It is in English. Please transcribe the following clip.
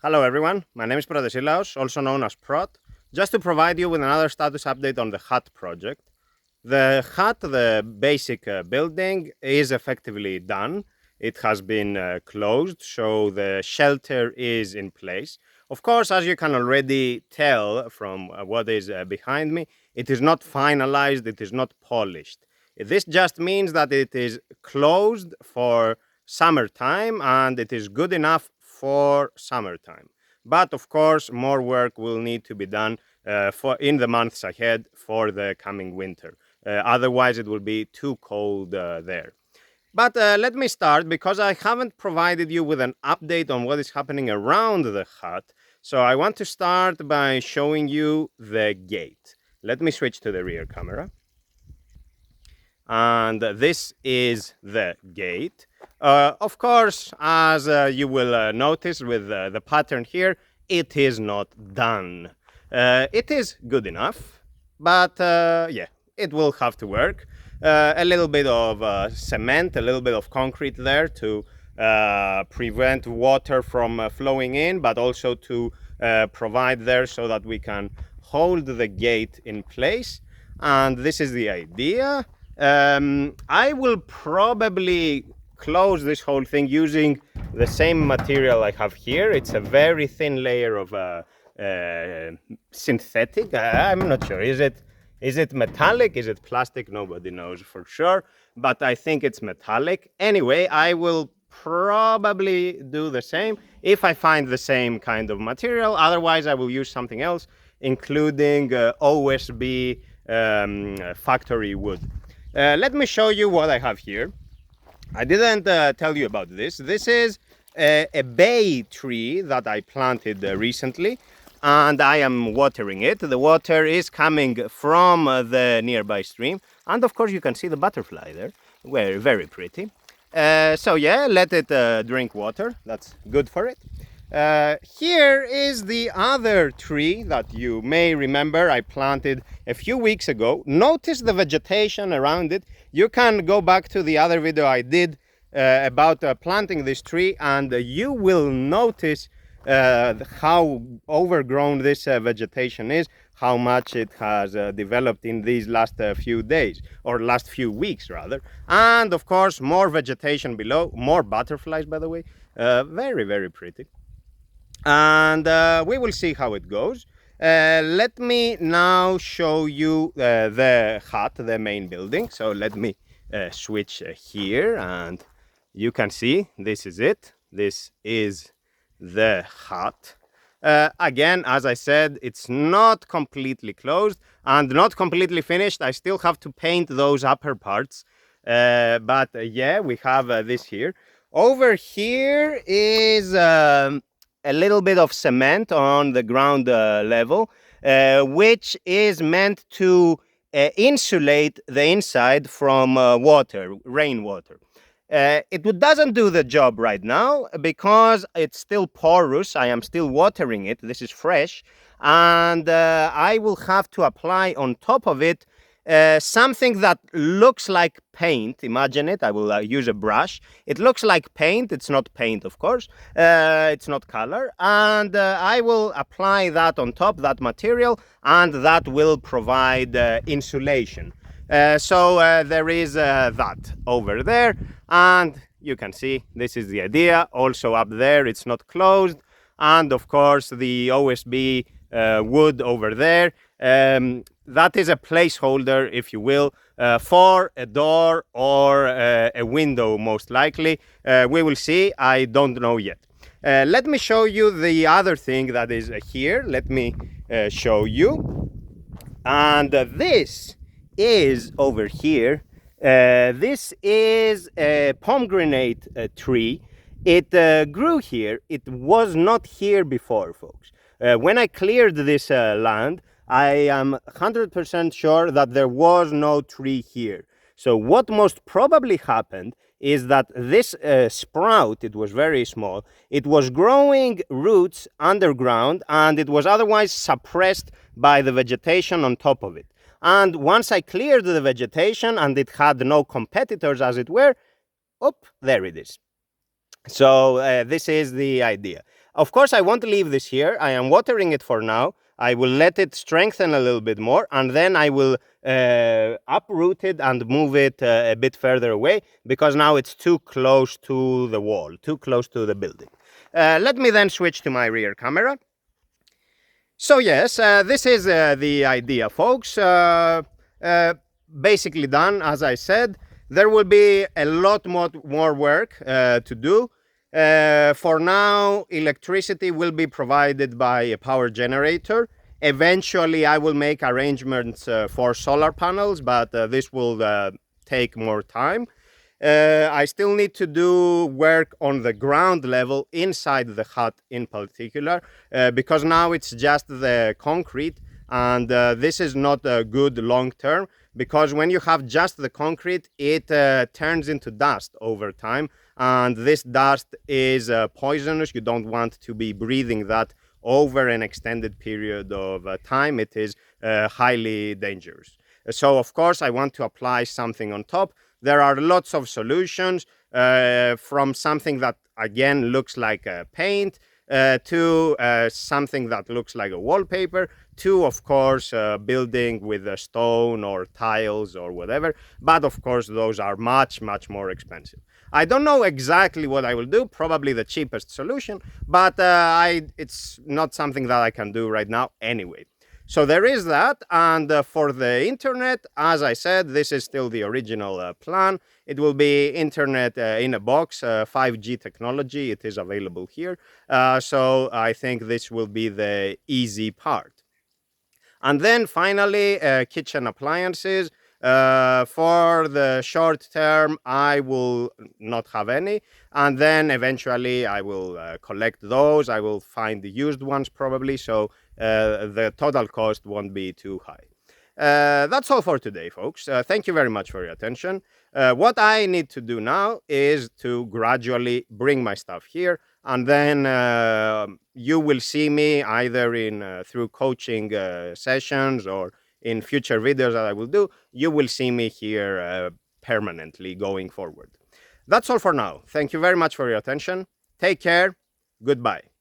Hello everyone, my name is Protesilaos, also known as Prot, just to provide you with another status update on the hut project. The hut, the basic building, is effectively done. It has been closed, so the shelter is in place. Of course, as you can already tell from what is behind me, it is not finalized, it is not polished. This just means that it is closed for summertime and it is good enough for summertime. But of course, more work will need to be done in the months ahead for the coming winter. Otherwise, it will be too cold there. But let me start, because I haven't provided you with an update on what is happening around the hut. So I want to start by showing you the gate. Let me switch to the rear camera. And this is the gate. Of course, as you will notice with the pattern here, it is not done. It is good enough, but yeah, it will have to work. A little bit of cement, a little bit of concrete there to prevent water from flowing in, but also to provide there so that we can hold the gate in place. And this is the idea. I will probably close this whole thing using the same material I have here. It's a very thin layer of synthetic. I'm not sure. Is it metallic? Is it plastic? Nobody knows for sure, but I think it's metallic. Anyway, I will probably do the same if I find the same kind of material. Otherwise, I will use something else, including OSB factory wood. Let me show you what I have here. I didn't tell you about this. This is a bay tree that I planted recently, and I am watering it. The water is coming from the nearby stream, and of course you can see the butterfly there. Very, very pretty. So yeah, let it drink water. That's good for it. Here is the other tree that you may remember I planted a few weeks ago. Notice the vegetation around it. You can go back to the other video I did about planting this tree, and you will notice how overgrown this vegetation is, how much it has developed in these last few days, or last few weeks rather. And of course, more vegetation below, more butterflies, by the way. Very, very pretty. And we will see how it goes. Let me now show you the hut, the main building. So let me switch here, and you can see this is it. This is the hut. Again, as I said, it's not completely closed and not completely finished. I still have to paint those upper parts. But yeah, we have this here. Over here is a little bit of cement on the ground level, which is meant to insulate the inside from water, rainwater. It doesn't do the job right now because it's still porous. I am still watering it. This is fresh. And I will have to apply on top of it something that looks like paint. Imagine it. I will use a brush. It looks like paint. It's not paint, of course. It's not color. And I will apply that on top, that material, and that will provide insulation. So there is that over there. And you can see this is the idea. Also up there, it's not closed. And of course, the OSB wood over there. That is a placeholder, if you will, for a door or a window, most likely. We will see. I don't know yet. Let me show you the other thing that is here. Let me show you. And this is over here. This is a pomegranate tree. It grew here. It was not here before, folks. When I cleared this land, I am 100% sure that there was no tree here. So what most probably happened is that this sprout, it was very small, it was growing roots underground, and it was otherwise suppressed by the vegetation on top of it. And once I cleared the vegetation and it had no competitors, as it were, there it is. So this is the idea. Of course, I won't leave this here. I am watering it for now. I will let it strengthen a little bit more, and then I will uproot it and move it a bit further away, because now it's too close to the wall, too close to the building. Let me then switch to my rear camera. So yes, this is the idea, folks. Basically done, as I said. There will be a lot more work to do. For now, electricity will be provided by a power generator. Eventually, I will make arrangements for solar panels, but this will take more time. I still need to do work on the ground level inside the hut in particular, because now it's just the concrete, and this is not good long term, because when you have just the concrete, it turns into dust over time, and this dust is poisonous. You don't want to be breathing that over an extended period of time. It is highly dangerous. So of course I want to apply something on top. There are lots of solutions, from something that again looks like a paint, to something that looks like a wallpaper, to of course building with a stone or tiles or whatever. But of course those are much more expensive. I don't know exactly what I will do, probably the cheapest solution, but it's not something that I can do right now anyway. So there is that, and for the internet, as I said, this is still the original plan. It will be internet in a box, 5G technology. It is available here. So I think this will be the easy part. And then finally, kitchen appliances. For the short term, I will not have any. And then eventually I will collect those. I will find the used ones probably. So the total cost won't be too high. That's all for today, folks. Thank you very much for your attention. What I need to do now is to gradually bring my stuff here, and then you will see me either in through coaching sessions or in future videos that I will do. You will see me here permanently going forward. That's all for now. Thank you very much for your attention. Take care. Goodbye.